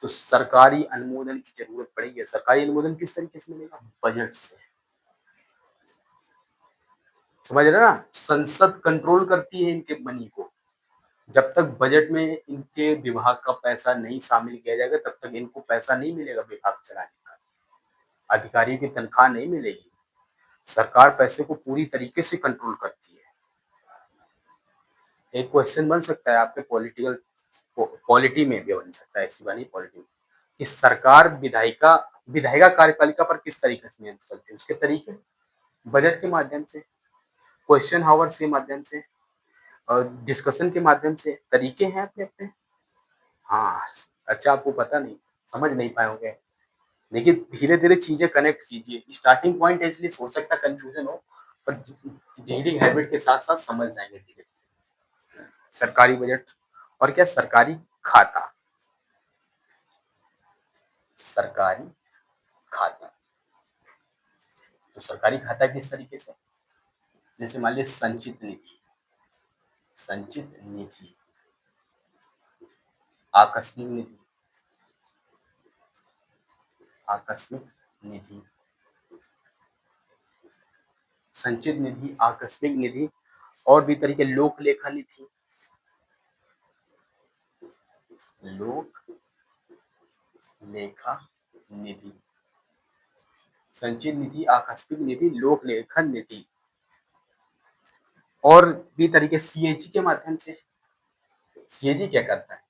तो सरकारी अनुमोदन की जरूरत पड़ेगी। सरकारी अनुमोदन किस तरीके से मिलेगा? बजट से। समझ रहे ना? संसद कंट्रोल करती है इनके मनी को। जब तक बजट में इनके विभाग का पैसा नहीं शामिल किया जाएगा तब तक इनको पैसा नहीं मिलेगा विभाग चलाने का, अधिकारियों की तनख्वाह नहीं मिलेगी। सरकार पैसे को पूरी तरीके से कंट्रोल करती है। एक क्वेश्चन बन सकता है आपके पॉलिटिकल पॉलिटी में भी बन सकता है, ऐसी बात नहीं पॉलिटी में, कि सरकार विधायिका विधायिका कार्यपालिका पर किस तरीके से नियंत्रण करती है? उसके तरीके बजट के माध्यम से, क्वेश्चन हावर्स के माध्यम से और डिस्कशन के माध्यम से, तरीके हैं अपने अपने। हाँ, अच्छा आपको पता नहीं, समझ नहीं पाए होंगे। देखिए धीरे धीरे चीजें कनेक्ट कीजिए। स्टार्टिंग पॉइंट है इसलिए हो सकता है कंफ्यूजन हो, पर रीडिंग हैबिट के साथ साथ समझ जाएंगे धीरे धीरे। सरकारी बजट और क्या, सरकारी खाता, सरकारी खाता। तो सरकारी खाता किस तरीके से, जैसे मान लीजिए संचित निधि, संचित निधि, आकस्मिक निधि, आकस्मिक निधि, संचित निधि, आकस्मिक निधि, और भी तरीके, लोक लेखा निधि, लोक लेखा निधि, संचित निधि, आकस्मिक निधि, लोक लेखन निधि, और भी तरीके सीएजी के माध्यम से। सीएजी क्या करता है?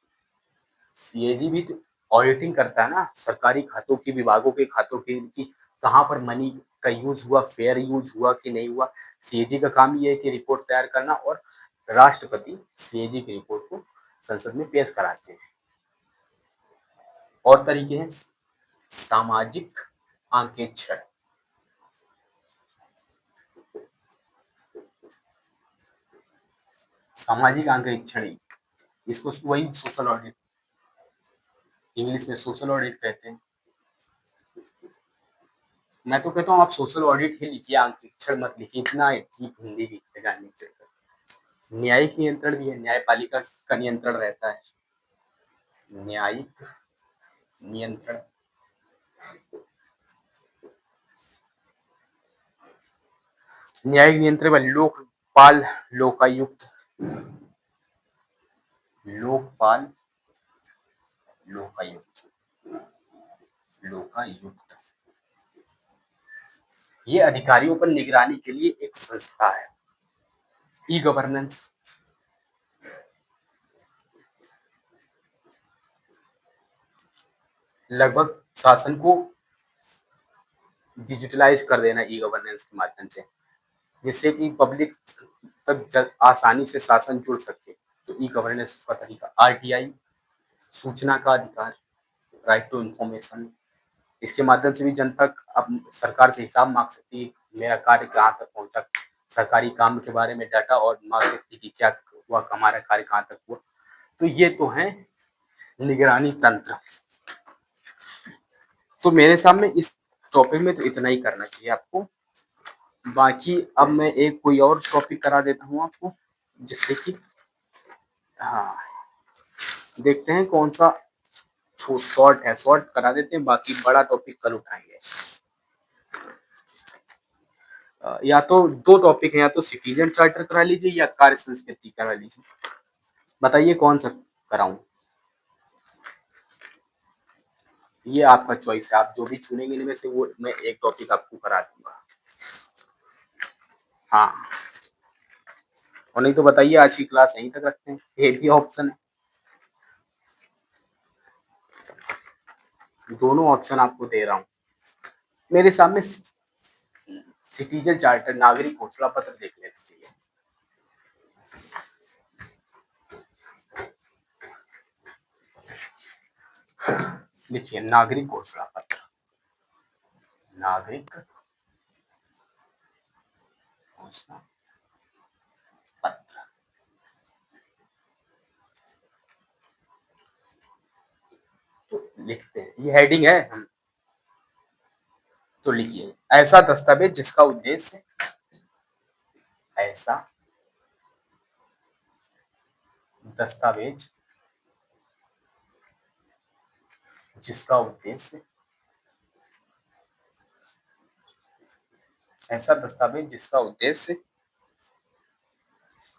सीएजी भी तो ऑडिटिंग करता है ना, सरकारी खातों की, विभागों के खातों की, इनकी कहाँ पर मनी का यूज हुआ, फेयर यूज हुआ कि नहीं हुआ। सीएजी का काम ये है कि रिपोर्ट तैयार करना, और राष्ट्रपति सीएजी की रिपोर्ट को संसद में पेश कराते हैं। और तरीके हैं सामाजिक आंकेक्षण, सामाजिक आंकेक्षण, इसको वही सोशल ऑडिट, इंग्लिश में सोशल ऑडिट कहते हैं। मैं तो कहता हूँ आप सोशल ऑडिट ही लिखिए, आंकेक्षण मत लिखिए, इतना डीप हिंदी लिखिए जानने के लिए। न्यायिक नियंत्रण भी है, न्यायपालिका का नियंत्रण रहता है, न्यायिक नियंत्रण। न्यायिक नियंत्रण में लोकपाल, लोकायुक्त, लोकपाल, लोकायुक्त, लोकायुक्त, ये अधिकारियों पर निगरानी के लिए एक संस्था है। ई गवर्नेंस, लगभग शासन को डिजिटलाइज कर देना ई गवर्नेंस के माध्यम से, जिससे कि पब्लिक तक आसानी से शासन जुड़ सके। तो ई गवर्नेंस का तरीका, आरटीआई, सूचना का अधिकार, राइट टू इंफॉर्मेशन, इसके माध्यम से भी जनता अब सरकार से हिसाब मांग सकती है, मेरा कार्य कहाँ तक पहुंचा, सरकारी काम के बारे में डाटा, और मांग सकती है कि क्या हुआ, हमारा कार्य कहाँ तक हुआ। तो ये तो है निगरानी तंत्र। तो मेरे सामने इस टॉपिक में तो इतना ही करना चाहिए आपको। बाकी अब मैं एक कोई और टॉपिक करा देता हूँ आपको, जिससे कि हाँ, देखते हैं कौन सा शॉर्ट है, शॉर्ट करा देते हैं, बाकी बड़ा टॉपिक कल उठाएंगे। या तो दो टॉपिक है, या तो सिटीजन चार्टर करा लीजिए या कार्य संस्कृति करा लीजिए, बताइए कौन सा कराऊं। ये आपका चॉइस है, आप जो भी चुनेंगे इनमें से वो मैं एक टॉपिक आपको करा दूंगा। हाँ, और नहीं तो बताइए आज की क्लास यहीं तक रखते हैं, ये भी ऑप्शन है। दोनों ऑप्शन आपको दे रहा हूँ। मेरे सामने सिटीजन चार्टर नागरिक घोषणा पत्र देख लेना चाहिए। लिखिए नागरिक घोषणा पत्र, नागरिक घोषणा पत्र। तो लिखते हैं, ये हेडिंग है हम, तो लिखिए ऐसा दस्तावेज जिसका उद्देश्य, ऐसा दस्तावेज जिसका उद्देश्य, ऐसा दस्तावेज जिसका उद्देश्य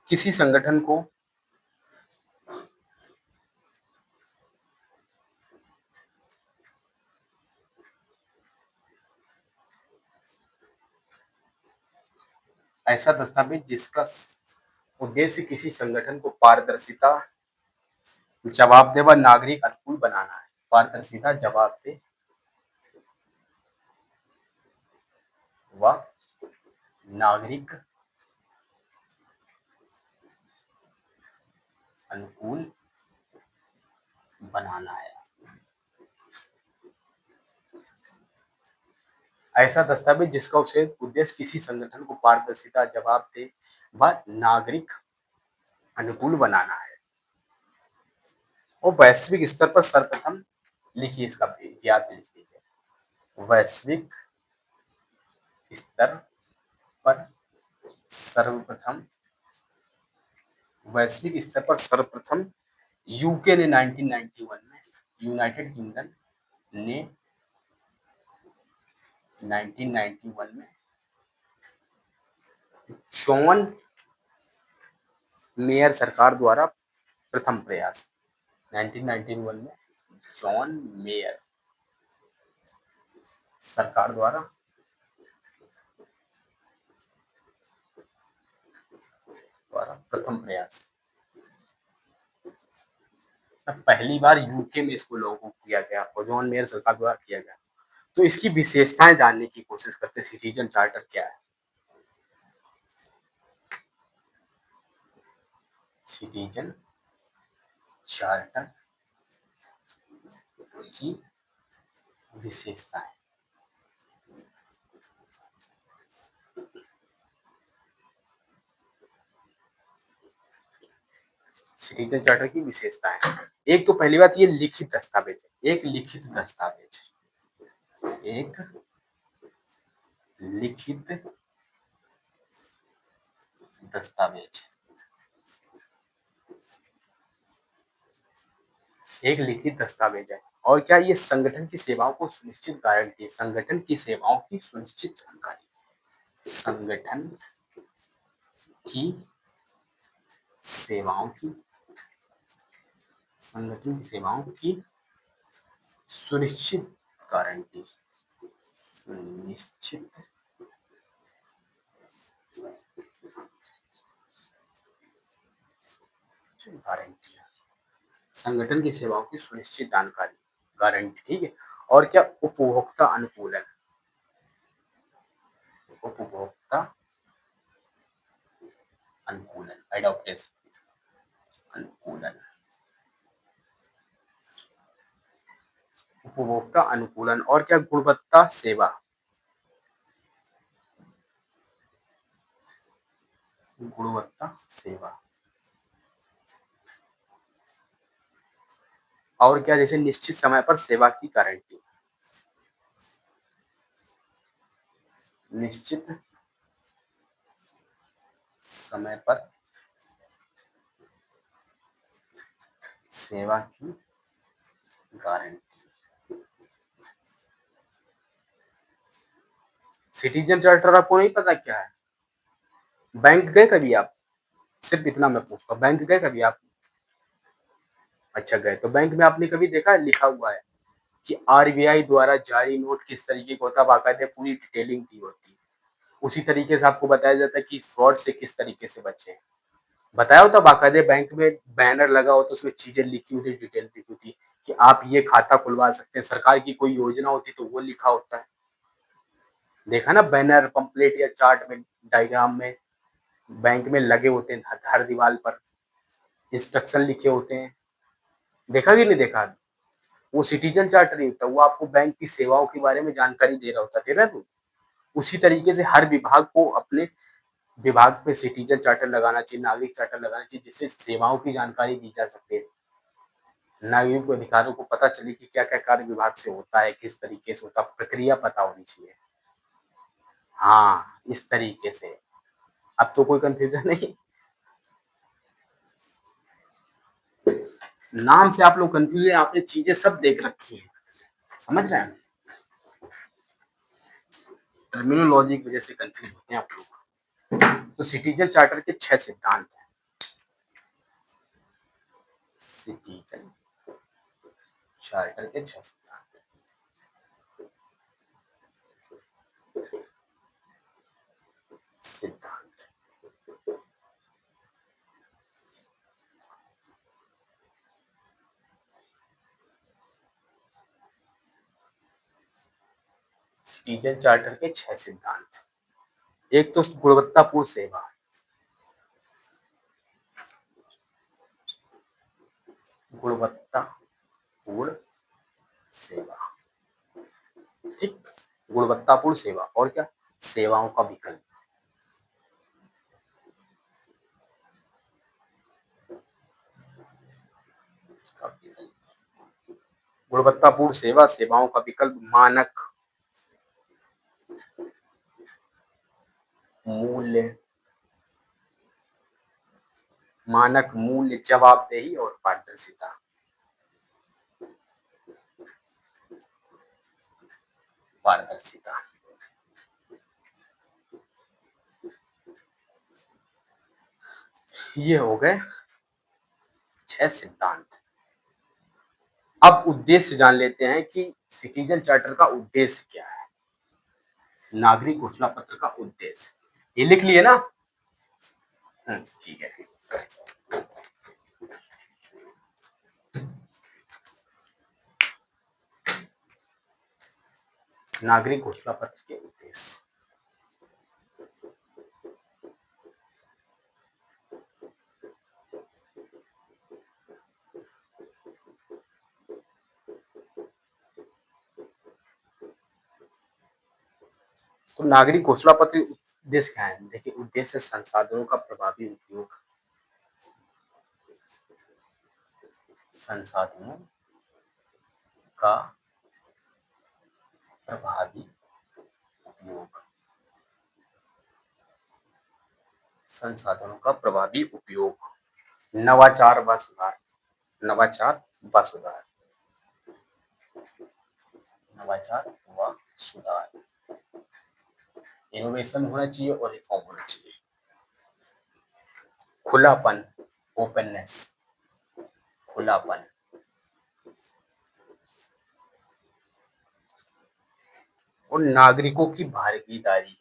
किसी संगठन को ऐसा दस्तावेज जिसका उद्देश्य किसी संगठन को पारदर्शिता, जवाबदेह व नागरिक अनुकूल बनाना है। पारदर्शिता, जवाबदेह व नागरिक अनुकूल बनाना है। ऐसा दस्तावेज जिसका उद्देश्य किसी संगठन को पारदर्शिता, जवाबदेह व नागरिक अनुकूल बनाना है और वैश्विक स्तर पर सर्वप्रथम, लिखिए इसका याद में लिख लीजिए, वैश्विक स्तर पर सर्वप्रथम, वैश्विक स्तर पर सर्वप्रथम यूके ने 1991 में, यूनाइटेड किंगडम ने 1991 में जॉन मेयर सरकार द्वारा प्रथम प्रयास, 1991 में जॉन मेयर सरकार द्वारा प्रथम प्रयास। पहली बार यूके में इसको लागू किया गया और जॉन मेयर सरकार द्वारा किया गया। तो इसकी विशेषताएं जानने की कोशिश करते, सिटीजन चार्टर क्या है। सिटीजन चार्टर की विशेषताएं, सिटीजन चार्टर की विशेषताएं, एक तो पहली बात ये लिखित दस्तावेज है, एक लिखित दस्तावेज है, एक लिखित दस्तावेज, एक लिखित दस्तावेज है। और क्या ये संगठन की सेवाओं को सुनिश्चित गारंटी, संगठन की सेवाओं की सुनिश्चित जानकारी, संगठन की सेवाओं की, संगठन की सेवाओं की सुनिश्चित गारंटी, सुनिश्चित गारंटी, संगठन की सेवाओं की सुनिश्चित जानकारी, गारंटी, ठीक है। और क्या उपभोक्ता अनुकूलन, उपभोक्ता अनुकूलन, एडॉप्टेशन, अनुकूलन, उपभोक्ता अनुकूलन। और क्या गुणवत्ता सेवा, गुणवत्ता सेवा। और क्या जैसे निश्चित समय पर सेवा की गारंटी, निश्चित समय पर सेवा की गारंटी। सिटीजन चार्टर आपको नहीं पता क्या है? बैंक गए कभी आप? सिर्फ इतना मैं पूछता हूँ, बैंक गए कभी आप? अच्छा गए, तो बैंक में आपने कभी देखा है लिखा हुआ है कि आरबीआई द्वारा जारी नोट किस तरीके का होता है, बाकायदे पूरी डिटेलिंग दी होती है। उसी तरीके से आपको बताया जाता है कि फ्रॉड से किस तरीके से बचे, बताया होता बाकायदे। बैंक में बैनर लगा हो तो उसमें चीजें लिखी होती, डिटेल लिखी होती कि आप ये खाता खुलवा सकते हैं, सरकार की कोई योजना होती तो वो लिखा होता है। देखा ना बैनर, पंपलेट या चार्ट में, डायग्राम में बैंक में लगे होते हैं हर दीवार पर, इंस्ट्रक्शन लिखे होते हैं। देखा कि नहीं देखा? वो सिटीजन चार्टर नहीं होता, वो आपको बैंक की सेवाओं के बारे में जानकारी दे रहा होता, दे रहा है तू। उसी तरीके से हर विभाग को अपने विभाग पे सिटीजन चार्टर लगाना चाहिए, नागरिक चार्टर लगाना चाहिए, जिससे सेवाओं की जानकारी दी जा सकती है। नागरिक को, अधिकारियों को पता चले कि क्या क्या कार्य विभाग से होता है, किस तरीके से होता है, प्रक्रिया पता होनी चाहिए। हाँ, इस तरीके से। अब तो कोई कंफ्यूजन नहीं। नाम से आप लोग कंफ्यूज है, आपने चीजें सब देख रखी है, समझ रहे हैं? टर्मिनोलॉजी की वजह से कंफ्यूज होते हैं आप लोग। तो सिटीजन चार्टर के 6 सिद्धांत हैं। सिटीजन चार्टर के 6 सिद्धांत। सिद्धांत सिटीजन चार्टर के 6 सिद्धांत। एक तो गुणवत्तापूर्ण सेवा। गुणवत्तापूर्ण सेवा, ठीक। गुणवत्तापूर्ण सेवा और क्या? सेवाओं का विकल्प। गुणवत्तापूर्ण सेवा, सेवाओं का विकल्प, मानक मूल्य, मानक मूल्य, जवाबदेही और पारदर्शिता। पारदर्शिता, ये हो गए 6 सिद्धांत। अब उद्देश्य जान लेते हैं कि सिटीजन चार्टर का उद्देश्य क्या है। नागरिक घोषणा पत्र का उद्देश्य ये लिख लिए ना? ठीक है। नागरिक घोषणा पत्र के उद्देश्य। तो नागरिक घोषणा पत्र उद्देश्य क्या है? देखिए, उद्देश्य संसाधनों का प्रभावी उपयोग, संसाधनों का प्रभावी उपयोग, संसाधनों का प्रभावी उपयोग, नवाचार व सुधार, नवाचार व सुधार, नवाचार व सुधार, इनोवेशन होना चाहिए और रिफॉर्म होना चाहिए। खुलापन, ओपननेस, खुलापन, और नागरिकों की भागीदारी,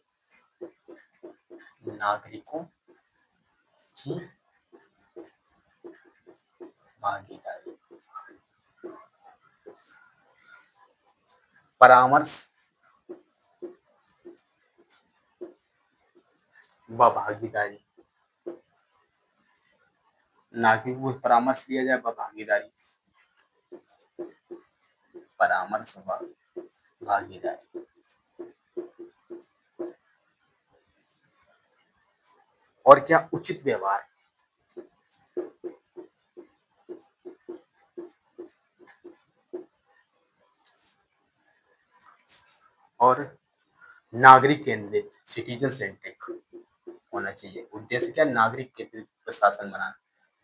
नागरिकों की भागीदारी, परामर्श व भागीदारी, नागरिकों को परामर्श दिया जाए व भागीदारी, परामर्श व भागीदारी। और क्या? उचित व्यवहार, और नागरिक केंद्रित, सिटीजन सेंट्रिक होना चाहिए। उद्देश्य क्या? नागरिक केंद्रित प्रशासन बनाना,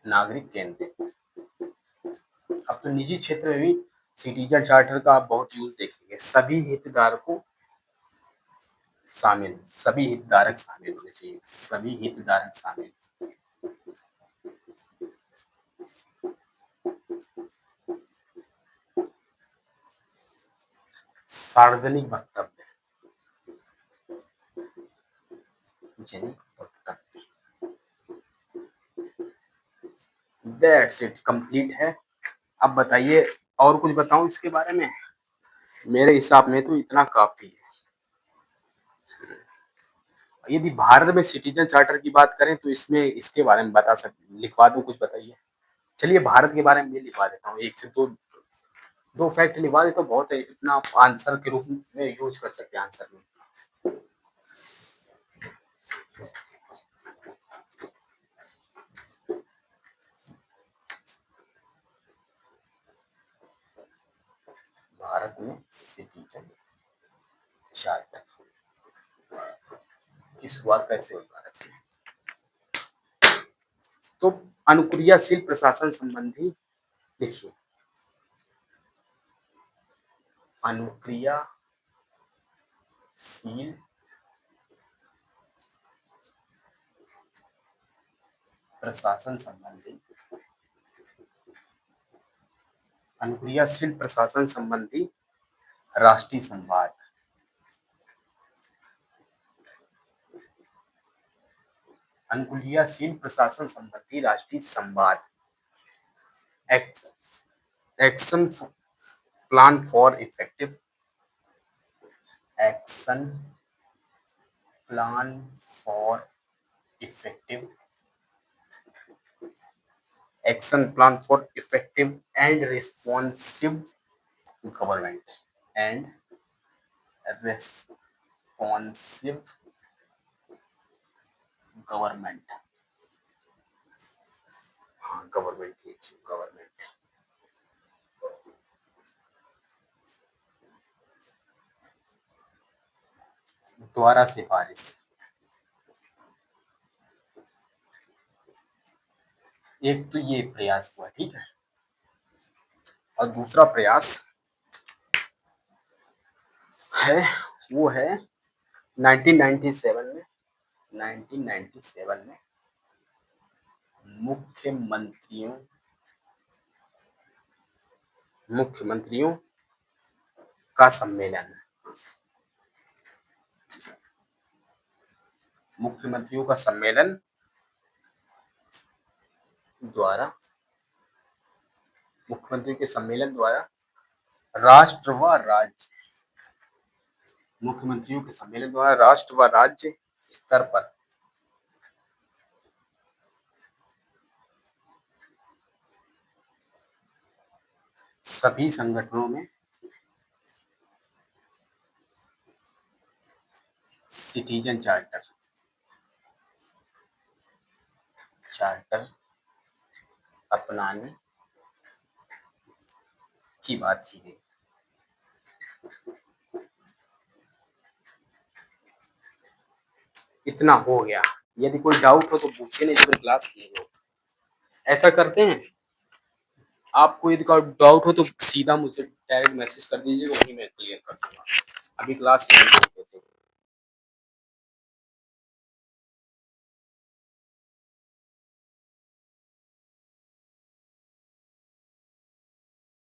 नागरिक केंद्रित। अब तो निजी क्षेत्र में भी सिटीजन चार्टर का आप बहुत यूज देखेंगे। सभी हितधारकों शामिल, सभी हितधारक शामिल होने चाहिए, सभी हितधारक शामिल। सार्वजनिक वक्तव्य, सार्वजनिक वक्तव्य। दैट्स इट, कंप्लीट है। अब बताइए, और कुछ बताऊं इसके बारे में? मेरे हिसाब में तो इतना काफी है। यदि भारत में सिटीजन चार्टर की बात करें तो इसमें इसके बारे में बता सकते, लिखवा दूं कुछ, बताइए। चलिए भारत के बारे में ये लिखवा देता हूँ, एक से दो दो फैक्ट लिखवा दे तो बहुत है, इतना आप आंसर के रूप में यूज कर सकते हैं आंसर में। भारत में सिटीजन चार्टर की शुरुआत कैसे हुई भारत में? तो अनुक्रियाशील प्रशासन संबंधी लिखिए, अनुक्रियाशील प्रशासन संबंधी, अनुक्रियाशील प्रशासन संबंधी राष्ट्रीय संवाद, अनुक्रियाशील प्रशासन संबंधी राष्ट्रीय संवाद, action plan for effective, action plan for effective, action plan for effective and responsive government, and responsive government, हाँ गवर्नमेंट की गवर्नमेंट, द्वारा सिफारिश, एक तो ये प्रयास हुआ, ठीक है, और दूसरा प्रयास है वो है 1997 में, 1997 में मुख्यमंत्रियों मुख्यमंत्रियों का सम्मेलन, मुख्यमंत्रियों का सम्मेलन द्वारा, मुख्यमंत्रियों के सम्मेलन द्वारा राष्ट्र व राज्य, मुख्यमंत्रियों के सम्मेलन द्वारा राष्ट्र व राज्य स्तर पर सभी संगठनों में सिटीजन चार्टर अपनाने की बात की गई। इतना हो गया, यदि कोई डाउट हो तो पूछिए, नहीं तो क्लास कीजिए। ऐसा करते हैं, आपको यदि कोई डाउट हो तो सीधा मुझे डायरेक्ट मैसेज कर दीजिएगा, वही मैं क्लियर कर दूंगा। अभी क्लास